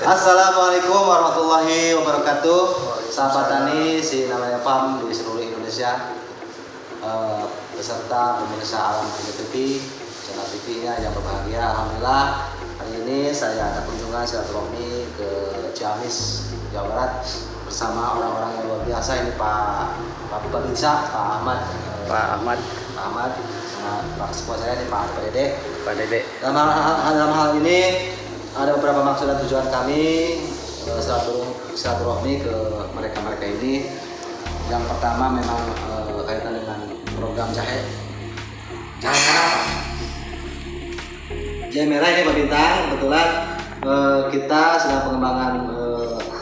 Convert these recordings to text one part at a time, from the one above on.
Assalamualaikum warahmatullahi wabarakatuh. Sahabat tani si namanya PAM di seluruh Indonesia, beserta pemirsa Alam TV, channel TV-nya yang berbahagia. Alhamdulillah hari ini saya ada kunjungan silaturahmi ke Ciamis, Jawa Barat bersama orang-orang yang luar biasa. Ini Pak Babinsa, Pak Ahmad, sama Pak Sepuh saya ini Pak Dede. Dalam hal ini ada beberapa maksud dan tujuan kami silaturahmi ke mereka ini. Yang pertama memang kaitan dengan program jahe merah. Jahe merah ini Pak Bintang, kebetulan kita sedang pengembangan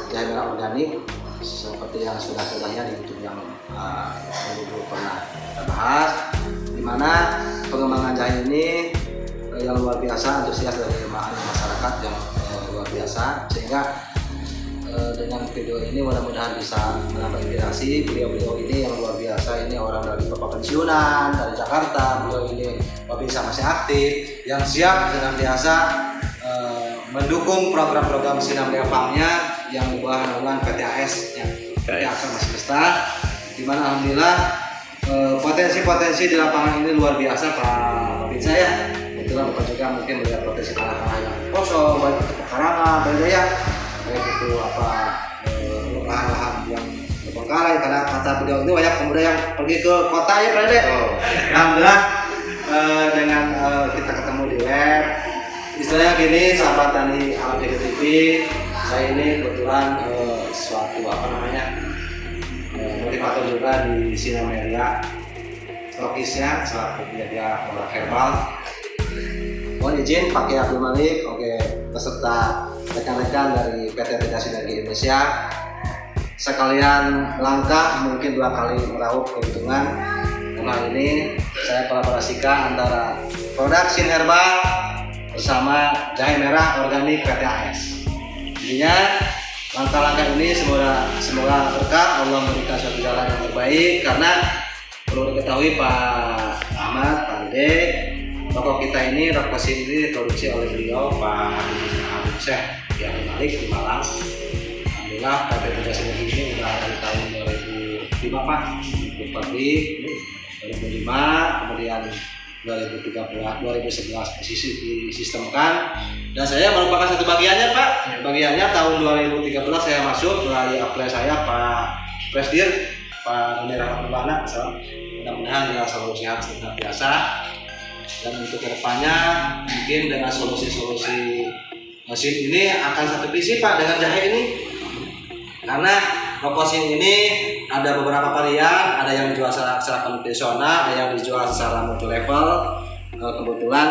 jahe merah organik seperti yang sudah-sudahnya di YouTube yang dulu pernah kita bahas, di mana pengembangan jahe ini yang luar biasa, antusias dari masyarakat yang luar biasa, sehingga dengan video ini mudah-mudahan bisa menambah inspirasi. Beliau ini yang luar biasa, ini orang dari bapak pensiunan dari Jakarta. Beliau ini bisa masih aktif, yang siap senantiasa mendukung program-program Sinam Farm-nya yang di bawah naungan PTAS yang akan masih besar, di mana alhamdulillah potensi-potensi di lapangan ini luar biasa Pak Binsa ya. Itulah Bapak juga mungkin melihat potensi tanah-tanah yang kosong, baik itu pekarangan, baik itu lahan-lahan yang terbengkalai, karena kata beliau ini banyak pemuda yang pergi ke kota ya Pak Dede. Alhamdulillah dengan kita ketemu di web, istilahnya gini, sahabat tani Alam TV, saya ini kebetulan suatu motivator juga di Sinameria, stokisnya selaku penjaga produk herbal. Mohon izin pakai Abdul Malik, beserta rekan-rekan dari PT Tidak Sinergi Indonesia, sekalian langkah mungkin 2 kali meraup keuntungan. Karena ini saya kolaborasikan antara produk Sin Herbal bersama jahe merah organik PTAS. Intinya langkah-langkah ini semoga berkah, Allah memberikan suatu jalan yang terbaik, karena perlu diketahui Pak Ahmad, Pak Dede, tokoh kita ini Rokosin ini diproduksi oleh beliau Pak Syekh yang Malik di Malang. Alhamdulillah PT Tidak Sinergi ini sudah dari tahun 2005 Pak, pabrik 2005, kemudian 2011 disistemkan, dan saya merupakan satu bagiannya Pak. Bagiannya tahun 2013 saya masuk melalui apply saya Pak Presdir, Pak Nunir Rahmat. Mudah-mudahan dengan selalu sehat biasa. Dan untuk kedepannya mungkin dengan solusi-solusi mesin ini akan satu visi Pak dengan jahe ini, karena Rokosin ini ada beberapa varian, ada yang dijual secara konvensional, ada yang dijual secara multi level. Kebetulan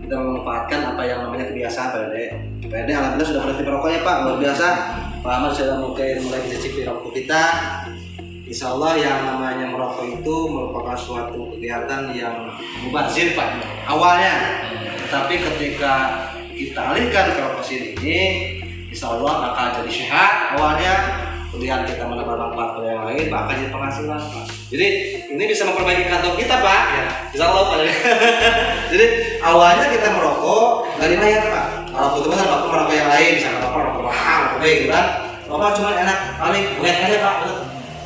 kita memanfaatkan apa yang namanya kebiasaan Pak Dede alhamdulillah sudah berhenti merokoknya Pak, luar biasa. Pak Ahmad sudah mulai mencicipi rokok kita. Insya Allah yang namanya merokok itu merupakan suatu kegiatan yang mubazir Pak awalnya, tapi ketika kita alihkan ke Rokosin ini, Insya Allah bakal jadi sehat awalnya, kemudian kita menambah manfaat pada yang lain, bahkan jadi penghasilan Pak. Jadi ini bisa memperbaiki kantong kita Pak ya, Insya Allah Pak. Jadi awalnya kita merokok nggak dibayar Pak. Kalau betul-betul Bapak merokok yang lain, misalnya Bapak merokok mahal, gitu kan, Bapak cuma enak paling lihat aja Pak.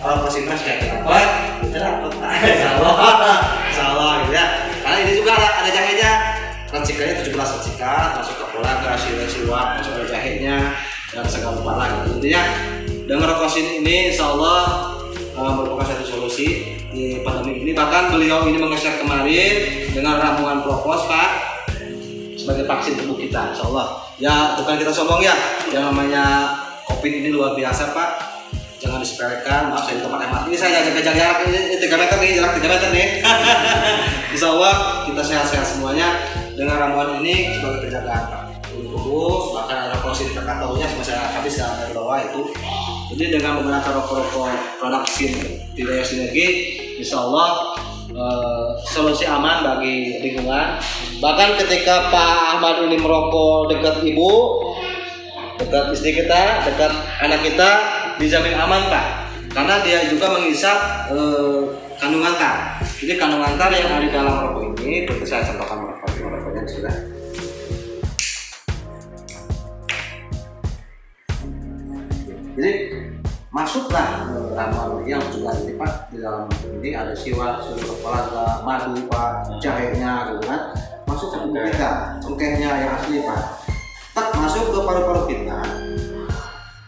Kalau positif kayak kenapa? Kita dapat, Insya Allah gitu ya. Karena ini juga ada jahenya, racikannya 17 racikan, masuk ke pola, ke siwak, masuk ke jahenya, dan segala lupa lagi. Intinya dengan Rokosin ini, Insya Allah merupakan satu solusi di pandemi ini. Bahkan beliau ini meng-share kemarin dengan ramuan propos Pak sebagai vaksin tubuh kita, Insya Allah. Ya bukan kita sombong ya, yang namanya COVID ini luar biasa Pak. Jangan disepelekan, maaf saya di tempat hemat. Ini saya jaga jarak ini 3 meter nih, jarak 3 meter nih. Insya Allah kita sehat-sehat semuanya dengan ramuan ini sebagai penjagaan Pak. Tubuh, bahkan ada Rokosin terkataunya saya habis dari bawah itu. Jadi dengan menggunakan rokok produk Tidak Sinergi, Insya Allah solusi aman bagi lingkungan. Bahkan ketika Pak Ahmad ini merokok dekat ibu, dekat istri kita, dekat anak kita, dijamin aman Pak, karena dia juga menghisap kandungan tar. Jadi kandungan tar yang ada di dalam rokok ini, seperti saya contohkan rokoknya sudah. masuklah ramuan yang jelas ini Pak. Di dalam ini ada siwak, susu kepala, madu Pak, jahenya gitu kan. Masuk ke tubuh kita, cengkehnya yang asli Pak. Tak masuk ke paru-paru kita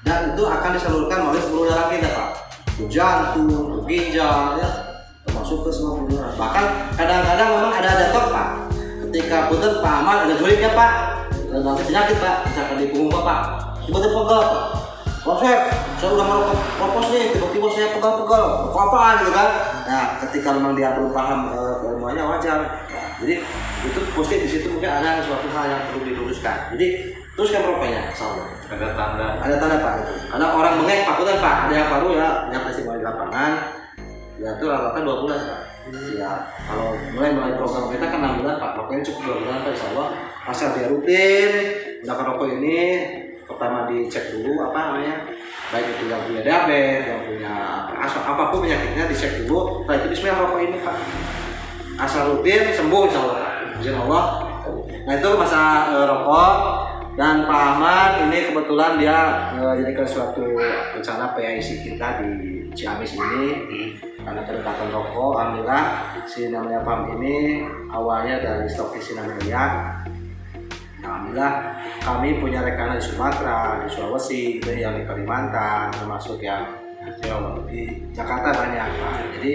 dan itu akan disalurkan oleh seluruh darah kita Pak. Ke jantung, ke ginjal ya, termasuk ke semua pembuluh darah. Bahkan kadang-kadang memang ada detok Pak. Ketika punten Pak Ahmad ada julidnya Pak, dan nanti penyakit Pak, misalkan di punggung Bapak, tiba-tiba pegal Pak. Wah saya udah merokok nih, tiba-tiba saya pegal-pegal, apa-apaan gitu kan. Nah ketika memang dia belum paham ilmunya wajar. Nah, jadi itu pasti di situ mungkin ada suatu hal yang perlu diluruskan. Jadi teruskan rokoknya, insyaallah. Ada tanda Pak itu. Karena orang bengek pakutan Pak, ada yang baru ya, yang pasti mau di lapangan. Ya itu rata-rata 2 bulan Pak. Ya kalau mulai program kita kan 6 bulan Pak, rokoknya cukup 2 bulan Pak insyaallah. Asal dia rutin menggunakan rokok ini. Pertama dicek dulu apa namanya, baik itu yang punya diabetes, yang punya apapun penyakitnya dicek dulu. Setelah itu bismillah rokok ini Pak, asal rutin sembuh insyaallah Pak, izin Allah. Nah itu masa rokok. Dan Pak Ahmad ini kebetulan dia jadikan suatu rencana PIC kita di Ciamis ini karena kedekatan rokok. Alhamdulillah si namanya PAM ini awalnya dari stokis Sinamelia. Alhamdulillah kami punya rekanan di Sumatera, di Sulawesi, yang di Kalimantan, termasuk yang di Jakarta banyak Pak. Jadi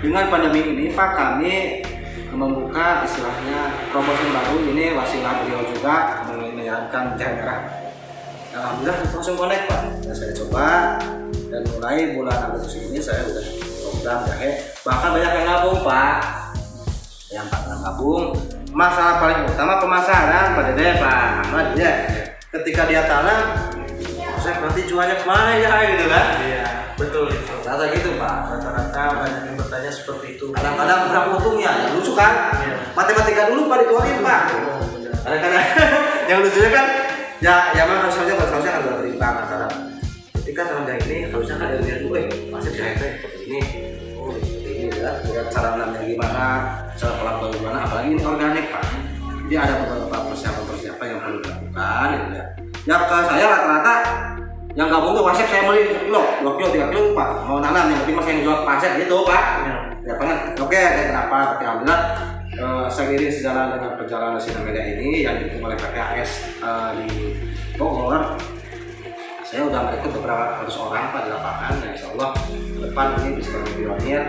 dengan pandemi ini Pak kami membuka istilahnya promosi baru ini, wasilah beliau juga menyarankan jahe merah. Alhamdulillah langsung connect Pak. Dan saya coba dan mulai bulan Agustus ini saya sudah program jahe. Bahkan banyak yang gabung Pak. Yang Pak gabung. Masalah paling utama pemasaran Pak Dede, Pak Ahmad ya. Ketika dia tanam, saya nanti jualnya kemana ya gitu kan? Iya, betul itu. Rata gitu Pak. Rata-rata banyak yang bertanya seperti itu. Kadang-kadang berapa untungnya? Ya lucu kan? Iya. Matematika dulu Pak dikeluarin Pak. Kadang-kadang yang lucunya kan, ya memang harusnya kan udah berimbang antara ketika tanam jahe ini harusnya kan ada dulu masih jahe seperti ini. Oh ini ya, cara nanamnya gimana, cara pelakuan gimana, apalagi ini organik Pak. Jadi ada beberapa persiapan yang perlu dilakukan gitu ya. Ya ke saya rata-rata yang gabung tuh pasir saya beli 1 kilo, 2 kilo, 3 kilo Pak. Mau nanam yang penting masih yang jual pasir gitu Pak. Ya kan? Oke, kenapa? Alhamdulillah seiring sejalan dengan perjalanan Sinamelia ini yang didukung oleh PPAS di Bogor, saya udah merekrut beberapa ratus orang Pak di lapangan. Ya insya Allah ke depan ini bisa menjadi pionir.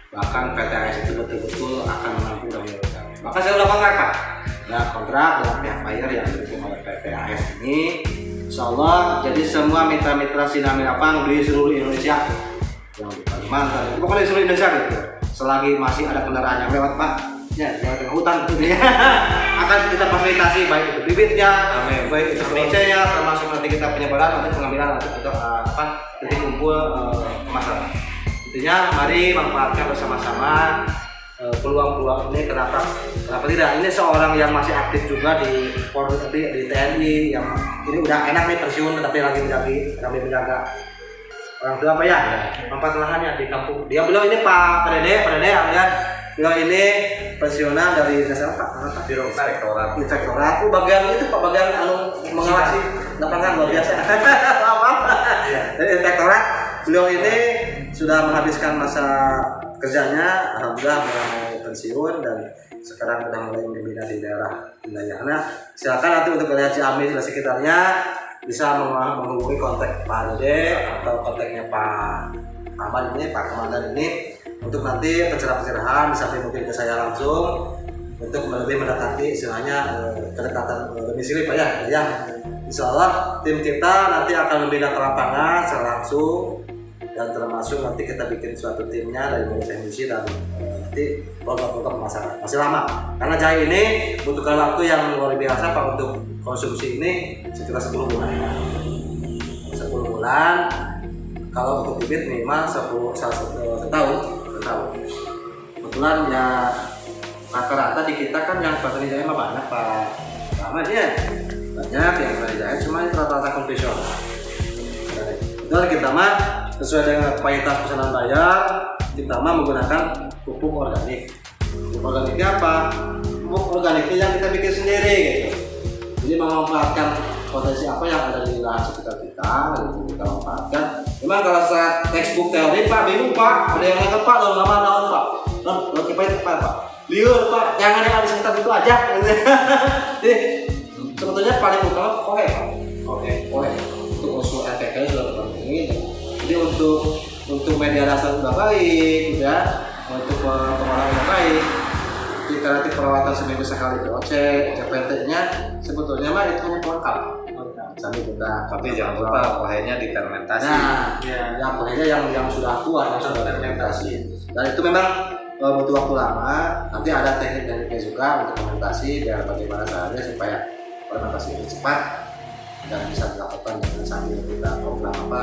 Bahkan PPAS itu betul-betul akan menampung dan menyalurkan. Maka saya udah kontrak Pak. Nah kontrak dengan pihak buyer yang didukung oleh PPAS ini, insya Allah jadi semua mitra-mitra Sinamelia Pang di seluruh Indonesia, yang di Kalimantan, pokoknya di seluruh Indonesia gitu. Selagi masih ada kendaraan yang lewat Pak, ya lewat hutan gitu ya, akan kita fasilitasi baik itu bibitnya, baik itu POC-nya, termasuk nanti kita penyebaran, nanti pengambilan, nanti kita titik kumpul masalah. Intinya mari manfaatkan bersama-sama peluang-peluang ini. Kenapa tidak? Ini seorang yang masih aktif juga di Polri, di TNI, yang ini udah enak nih pensiun tapi lagi menjaga orang tua apa ya, manfaat lahannya di kampung. Dia bilang ini Pak Dede alias beliau ini pensiunan dari dasar Pak Biro Inspektorat. Bagian itu Pak, bagian mengawasi lapangan luar biasa. Dari Inspektorat beliau ini sudah menghabiskan masa kerjanya, alhamdulillah mau pensiun dan sekarang sudah mulai membina di daerah wilayahnya. Silakan nanti untuk wilayah Ciamis dan sekitarnya bisa menghubungi kontak Pak Dede atau kontaknya Pak Ahmad ini, Pak Komandan ini, untuk nanti pencerahan sampai mungkin ke saya langsung untuk lebih mendekati istilahnya kedekatan domisili Pak ya. Insya Allah tim kita nanti akan membina ke lapangan secara langsung, dan termasuk nanti kita bikin suatu timnya dari mulai teknisi dan nanti program-program pemasaran. Masih lama karena jahe ini butuhkan waktu yang luar biasa Pak untuk konsumsi ini, sekitar 10 bulan. 10 bulan kalau untuk bibit minimal 1 tahun. Kebetulan ya rata-rata di kita kan yang petani jahe mah banyak Pak Ahmad ya, banyak yang petani jahe, cuma itu rata-rata konvensional. Dan kita mah sesuai dengan kapasitas pesanan bayar, kita mah menggunakan pupuk organik. Pupuk organiknya apa? Pupuk organiknya yang kita bikin sendiri gitu. Jadi memanfaatkan potensi apa yang ada di lahan sekitar kita, gitu kita manfaatkan Memang kalau saat textbook teori Pak bingung Pak, ada yang ngangkat Pak dalam nama naon Pak, non kita Pak, liur Pak, jangan yang habis kita itu aja. Jadi sebetulnya paling utama kohe Pak, kohe untuk unsur efeknya sudah terpenuhi. Jadi untuk media dasar sudah baik, ya, untuk pengolahan yang baik. Nanti perawatan seminggu sekali POC, CPT-nya sebetulnya mah itu hanya pelengkap. Sambil kita, tapi jangan lupa kohenya difermentasi. Nah, yang kohenya yang sudah tua, yang sudah fermentasi. Dan itu memang butuh waktu lama. Nanti ada teknik-tekniknya juga untuk fermentasi, biar bagaimana caranya supaya fermentasi ini cepat dan bisa dilakukan dengan sambil kita program apa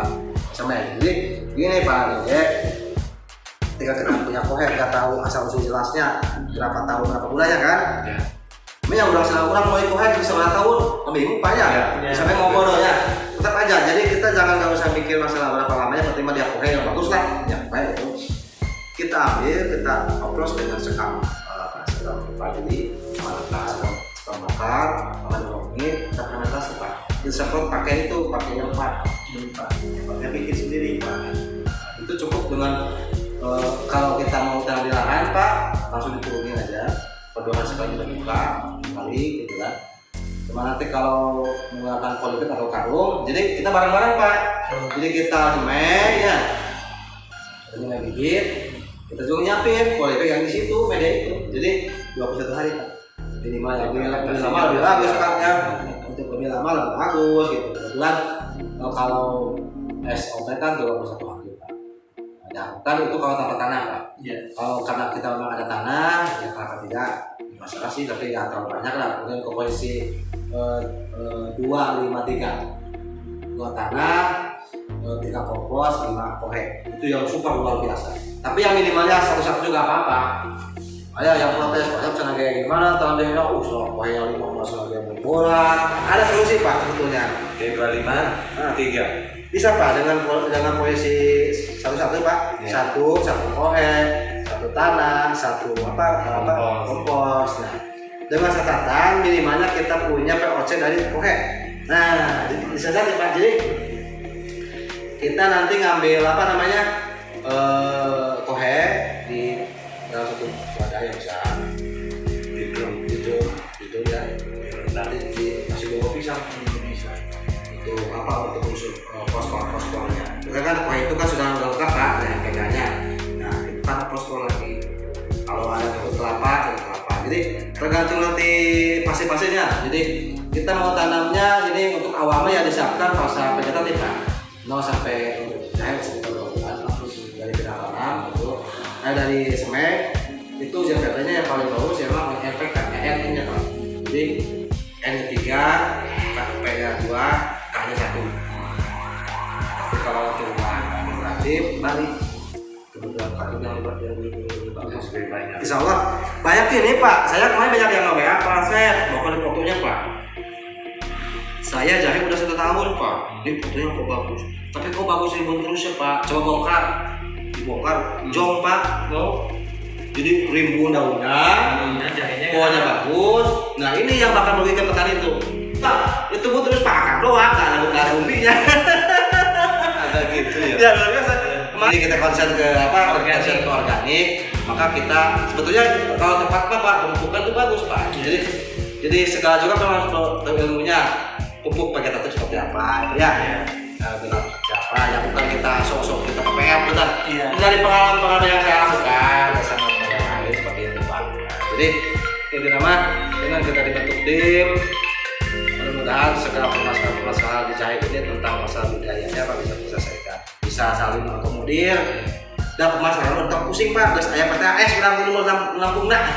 sama. Jadi gini Pak Dede, ketika kita punya kohe nggak tahu asal usul jelasnya berapa tahun berapa bulannya kan? Ya. Ini yang orang mulai kohe bisa berapa tahun, bingung Pak ya. Sampai mau bodoh ya, tetap aja. Jadi kita nggak usah mikir masalah berapa lamanya, penting mah dia kohe yang bagus lah. Ya baik itu. Kita ambil, kita oplos dengan sekam padi, sekam bakar, menit, kita fermentasi Pak. Disemprot pakai itu, pakai yang Pak, pakai bikin sendiri Pak. Itu cukup dengan kalau kita mau tanam di lahan Pak, langsung diturunin aja. Perdoman sekali kita buka, kali gitu kan. Cuma nanti kalau menggunakan polybag atau karung, jadi kita bareng-bareng Pak. Jadi kita cemeh ya, cemeh bibit, kita juga nyiapin polybag yang di situ, media itu. Jadi 21 hari Pak. Minimal lebih lama lebih bagus Pak ya. Untuk lebih lama lebih bagus gitu. Kebetulan kalau SOP kan 21 hari Pak. Nah, kan itu kalau tanpa tanah Pak. Kalau karena kita memang ada tanah, ya kenapa tidak? Masalah sih, tapi ya terlalu banyak lah. Kemudian komposisi 2-5-3 tanah, 3 kompos, 5 kohe. Itu yang super luar biasa. Tapi yang minimalnya satu-satu juga apa-apa. Ayah yang protes, Pak Jam kayak gimana? Tanam dia bilang, soal kohe yang 5 masuk lagi yang bola. Ada solusi Pak sebetulnya. Tiga 5, 3. Bisa Pak dengan posisi satu-satu Pak. Satu kohe, satu tanah, satu kompos. Nah, dengan catatan minimalnya kita punya POC dari kohe. Nah, bisa saja Pak. Jadi kita nanti ngambil kohe di dalam satu wadah yang besar. Itu ya. Nanti dikasih bumbu pisang. Itu untuk unsur fosfornya. Kan kohe itu kan sudah lengkap Pak, pegangnya. Nah, itu kan fosfor lagi. Kalau ada kelapa. Jadi tergantung nanti pasir-pasirnya. Jadi kita mau tanamnya ini untuk awalnya ya disiapkan fase vegetatif Pak. 0 sampai jahe sekitar 2 bulan dari pindah tanam itu. Nah dari semek itu jabatannya yang paling bagus ya memang efek N-nya Pak. Jadi N-nya 3, P-nya 2, K-nya 1. Tapi kalau untuk vegetatif balik kebetulan kali yang bagus lebih banyak. Insya Allah banyak ini Pak. Saya kemarin banyak yang nge-WA Pak Asep, bawa fotonya Pak. Saya jahe udah 1 tahun Pak. Ini fotonya kok bagus. Tapi kok bagus ribut terus ya Pak. Coba bongkar, dibongkar, jong Pak. No. Jadi rimbun daunnya, pohonnya bagus. Nah ini yang bakal merugikan petani itu. Pak, itu bu terus pakan doang, nggak ada umbinya. Ada gitu ya. Ya luar biasa. Jadi kita konsen ke organik, maka kita sebetulnya kalau tempat Pak pemupukan itu bagus Pak. Jadi segala juga memang harus ilmunya. Pupuk vegetatif seperti apa ya? Benar apa yang bukan kita sok-sok kita PM benar. Dari pengalaman yang saya lakukan bersama yang lain seperti itu Pak. Jadi ini nama dengan kita dibentuk tim, mudah-mudahan segala permasalahan di jahe ini tentang masalah budayanya Pak bisa diselesaikan. Bisa saling mengakomodir. Dan permasalahan udah pusing Pak, terus ayam PTS bilang menampung nak.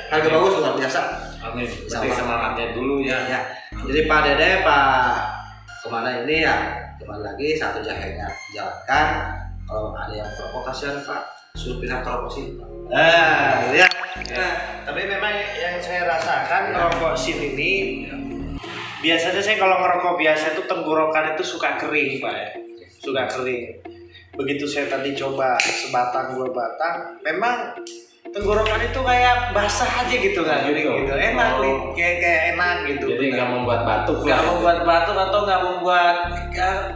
Harga bagus luar biasa. Amin. Berarti semangatnya dulu ya. Jadi Pak Dede kemana ini ya kembali lagi satu jahenya jalankan. Kalau ada yang provokasi Pak suruh pindah ke oposisi Pak. Gitu ya. Tapi memang yang saya rasakan ngerokok sin ini biasanya saya kalau ngerokok biasa itu tenggorokan itu suka kering Pak ya. Suka kering. begitu saya tadi coba sebatang 2 batang, memang tenggorokan itu kayak basah aja gitu kan, gitu enak, kayak enak gitu. Jadi nggak membuat batuk, nggak membuat batuk atau nggak membuat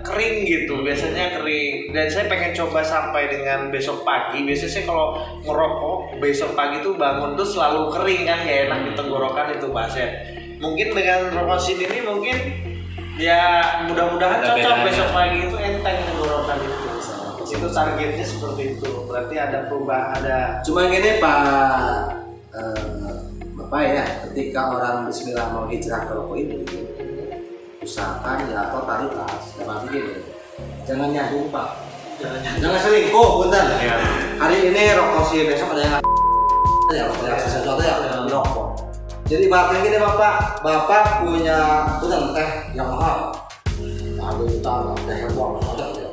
kering gitu, biasanya kering. Dan saya pengen coba sampai dengan besok pagi. Biasanya saya kalau ngerokok besok pagi tuh bangun tuh selalu kering kan, nggak enak di tenggorokan itu Pak Sep. Mungkin dengan Rokosin ini mungkin ya mudah-mudahan Ada cocok bedanya. besok pagi itu enteng tenggorokan itu. Itu targetnya seperti itu. Berarti ada perubahan, ada. Cuma gini Pak Bapak ya, ketika orang Bismillah mau hijrah ke rokok ini, usahakan ya totalitas. Dalam begini, jangan nyambung Pak, jangan selingkuh, punten. Ya. Hari ini rokok sih, besok ada yang ya rokok yang sesuatu ya rokok. Jadi bapak gini bapak punya punten teh yang mahal, ada utang teh yang buang ada ya.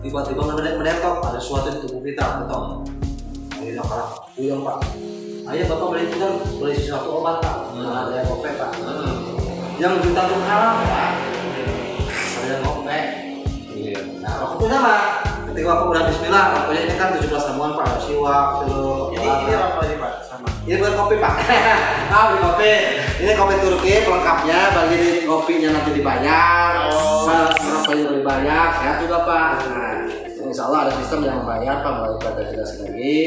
Tiba-tiba mendetok ada sesuatu di tubuh kita, betul. Akhirnya kalah, buyong Pak. Ayo bapak beli itu kan, beli sesuatu obat Pak. Ada yang ngopek Pak. Yang juta itu haram Pak. Ada yang ngopek. Iya. Nah rokoknya mah, ketika bapak udah Bismillah, rokoknya ini kan 17 ramuan Pak, ada siwak, celuk. Ini apa ini Pak? Sama. Ini bukan kopi Pak. Beli kopi. Ini kopi Turki pelengkapnya, bagi kopinya nanti dibayar. Merokoknya dibayar, sehat juga Pak. Nah, insya Allah ada sistem yang membayar Pak melalui PT Tidak Sinergi.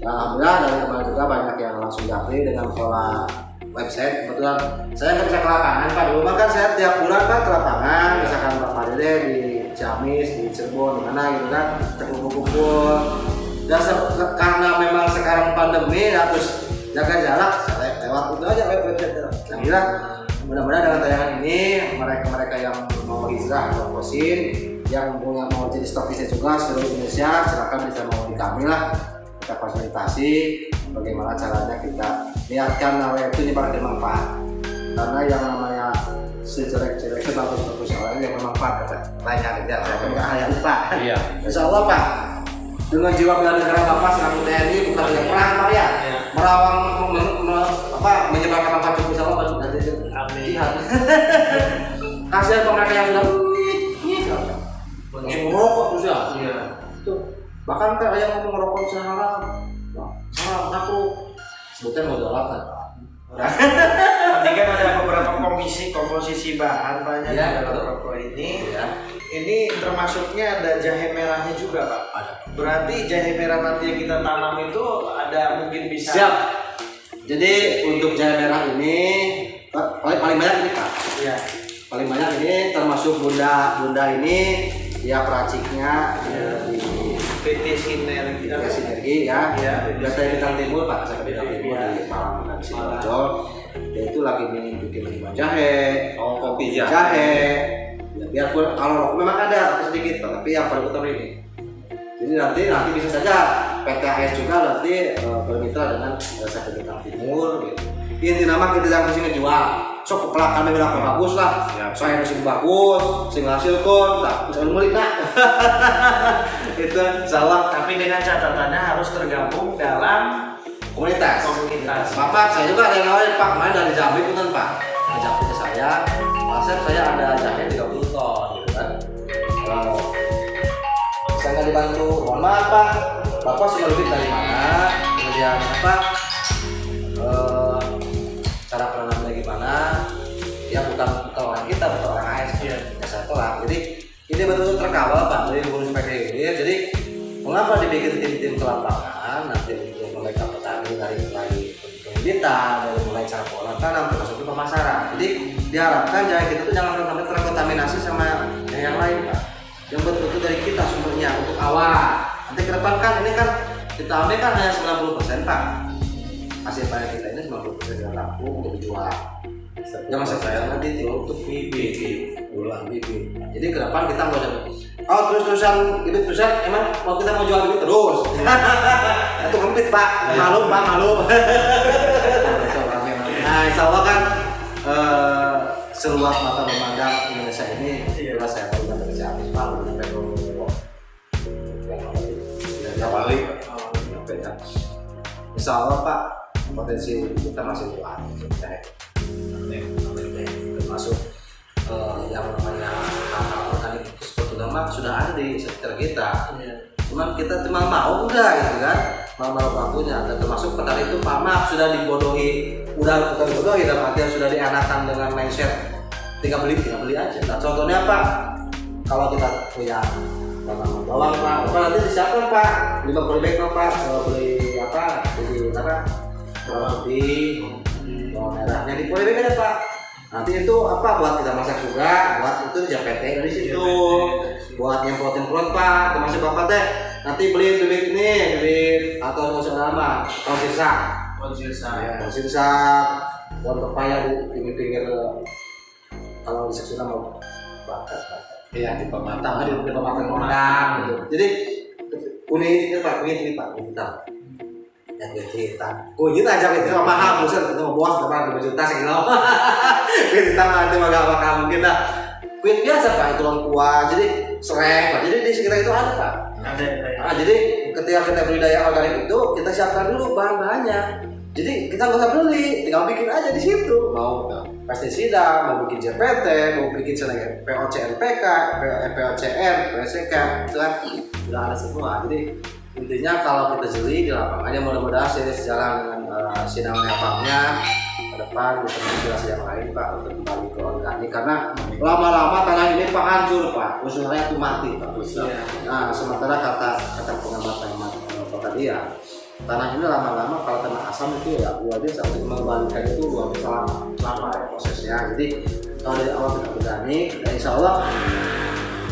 Alhamdulillah dari kemarin juga banyak yang langsung japri dengan pola website. Kebetulan saya nggak bisa ke lapangan Pak. Dulu kan saya tiap bulan Pak ke lapangan, misalkan Pak Dede di Ciamis, di Cirebon, di mana gitu kan, kumpul-kumpul. Dan karena memang sekarang pandemi, ya terus jaga jarak, saya lewat itu aja website. Alhamdulillah, mudah-mudahan dengan tayangan ini mereka-mereka yang mau hijrah atau Rokosin, yang mau jadi stokisnya juga seluruh Indonesia, silakan bisa mau di kami lah, kita fasilitasi bagaimana caranya kita niatkan awal itu ini pada bermanfaat. Karena yang namanya sejelek-jelek bagus-bagus orang yang bermanfaat kata lainnya aja, saya kan nggak hayal Pak. Iya. Insya Allah Pak, dengan jiwa bela negara Bapak selaku TNI bukan hanya perang Pak ya, merawang menyebarkan manfaat cukup insya Allah dan jihad. Kasihan mereka yang sudah langsung merokok terus ya. Iya. Tuh, bahkan kan ada yang ngomong merokok itu haram. Haram aku sebutnya mau jualan kan. Nanti kan ada beberapa komposisi bahan banyak Iya, dalam betul. rokok ini. Ya. Ini termasuknya ada jahe merahnya juga Pak. Ada. Berarti jahe merah nanti yang kita tanam itu ada mungkin bisa. Siap. Jadi untuk jahe merah ini paling banyak ini Pak. Iya. Paling banyak ini termasuk bunda ini ya peraciknya di PT Sinergi. Sinergi ya. Iya. Biasa Bintang Timur Pak, saya Bintang Timur di Malang dan Sidoarjo. Dia itu lagi bikin minuman jahe, Kopi jahe. Ya, biarpun kalau memang ada tapi sedikit Pak, tapi yang paling utama ini. Jadi nanti bisa saja PT AS juga nanti bermitra dengan saya Bintang Timur gitu. Inti nama kita yang kesini jual, sok pelakan berapa bagus lah, saya mesin bagus, sing hasil pun, tak bisa beli nak. Itu salah. Tapi dengan catatannya harus tergabung dalam Komunitas. Bapak saya juga ada yang nawarin Pak, kemarin dari Jambi kan Pak, ada Jambi ke saya, Pak saya ada jahe 30 ton gitu kan. Saya nggak dibantu, mohon maaf Pak, Bapak sudah duit dari mana, kemudian apa, cara penanamnya gimana, ya bukan orang kita, bukan orang AS, ya saya tolak. Jadi ini betul-betul terkawal Pak dari hulu sampai hilir. Jadi mengapa dibikin tim-tim ke lapangan, nanti untuk mereka petani dari mulai pembibitan, dari mulai cara pengelolaan tanam, termasuk ke pemasaran. Jadi diharapkan jahe kita tuh jangan sampai terkontaminasi sama yang lain Pak. Yang betul-betul dari kita sumbernya untuk awal. Nanti ke depan kan ini kan kita ambil kan hanya 90% Pak. Hasil panen kita ini 90% yang laku untuk dijual. Ya maksud saya nanti itu untuk bibit, ulang bibit. Jadi ke depan kita mau jadi terus-terusan bibit-terusan emang mau kita mau jual bibit terus. Itu kempit Pak, malu Pak, malu. Nah insya Allah kan seluas mata memandang Indonesia ini jelas saya baru sampai ke habis Pak, baru sampai ke Wali. Insya Allah Pak, potensi kita masih kuat. Termasuk yang namanya hal-hal organik memang sudah ada di sekitar kita. Iya. Cuman kita cuma mau enggak gitu kan, mau pelakunya. Dan termasuk petani itu pamak sudah dibodohi, udah bukan dibodohi dalam artian sudah dianakan dengan mindset tinggal beli aja. Nah contohnya apa? Kalau kita punya bawang Pak, nanti disiapkan Pak 50 bag Pak, beli apa? Jadi apa? Bawang putih, bawang merahnya di polybag aja Pak. Nanti itu apa buat kita masak juga, buat itu JPT dari situ. Buat yang protein Pak, termasuk Bapak teh nanti beli bibit ini, bibit atau masuk lama, tahun sisa. Ya, sisa buat pepaya di pinggir kalau di seksuna mau bakar. Iya, di pematang. Di pematang gitu. Jadi kuning ini Pak, kuning ini Pak, kuning hitam. Ya kuning hitam. Kuning hitam aja itu mahal, bosan itu mau bos berapa 2 juta sekilo. Kuning hitam nanti mah gak bakal mungkin lah. Kuning biasa Pak, itu kuah, jadi serai Pak. Jadi di sekitar itu ada Pak. Ada. Nah, jadi ketika kita budidaya organik itu kita siapkan dulu bahan-bahannya. Jadi kita nggak usah beli, tinggal bikin aja di situ. Mau pestisida, mau bikin JPT, mau bikin POCNPK, POCN, PSK, itu kan sudah ada semua. Jadi intinya kalau kita jeli di lapangannya mudah-mudahan saya sejalan dengan sidang lapangnya ke depan bisa menjelaskan yang lain Pak untuk kembali ke organik karena lama-lama tanah ini Pak hancur Pak, usulnya itu mati Pak. Nah sementara kata pengamat Pak tadi ya. Tanah ini lama-lama kalau kena asam itu ya luar biasa untuk mengembalikan itu luar biasa lama ya prosesnya. Jadi kalau dari awal kita organik, dan insya Allah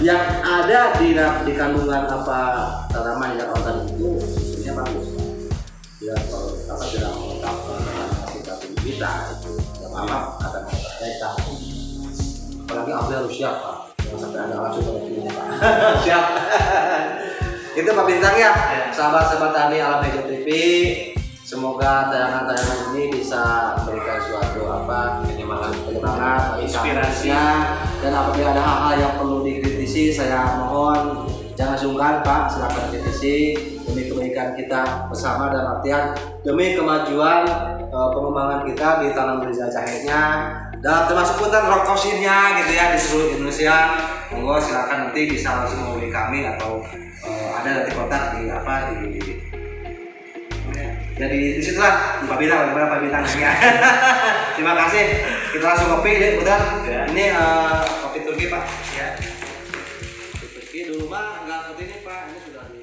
yang ada di kandungan apa tanaman yang organik itu sebenarnya bagus. Ya kalau apa tidak mengungkapkan kita kita itu yang lama akan kita. Apalagi Abel harus siap Pak, jangan sampai ada langsung pada pilihnya Pak. Siap. Itu Pak Bintang ya, sahabat-sahabat tani Alam Hijau TV. Semoga tayangan-tayangan ini bisa memberikan suatu penyemangat, inspirasinya. Dan apabila ada hal-hal yang perlu dikritisi, saya mohon jangan sungkan Pak, silakan kritisi demi kebaikan kita bersama dan artian demi kemajuan pengembangan kita di tanam budidaya jahenya. Dan termasuk pun rokosinnya gitu ya di seluruh Indonesia. Monggo silakan nanti bisa langsung menghubungi kami atau ada nanti kontak di apa di jadi di situ lah Pak Bintang, bagaimana Pak Bintang ya. Terima kasih. Kita langsung kopi deh, udah. Ya. Ini kopi Turki Pak. Ya. Kopi Turki dulu mah nggak seperti ini Pak. Ini sudah di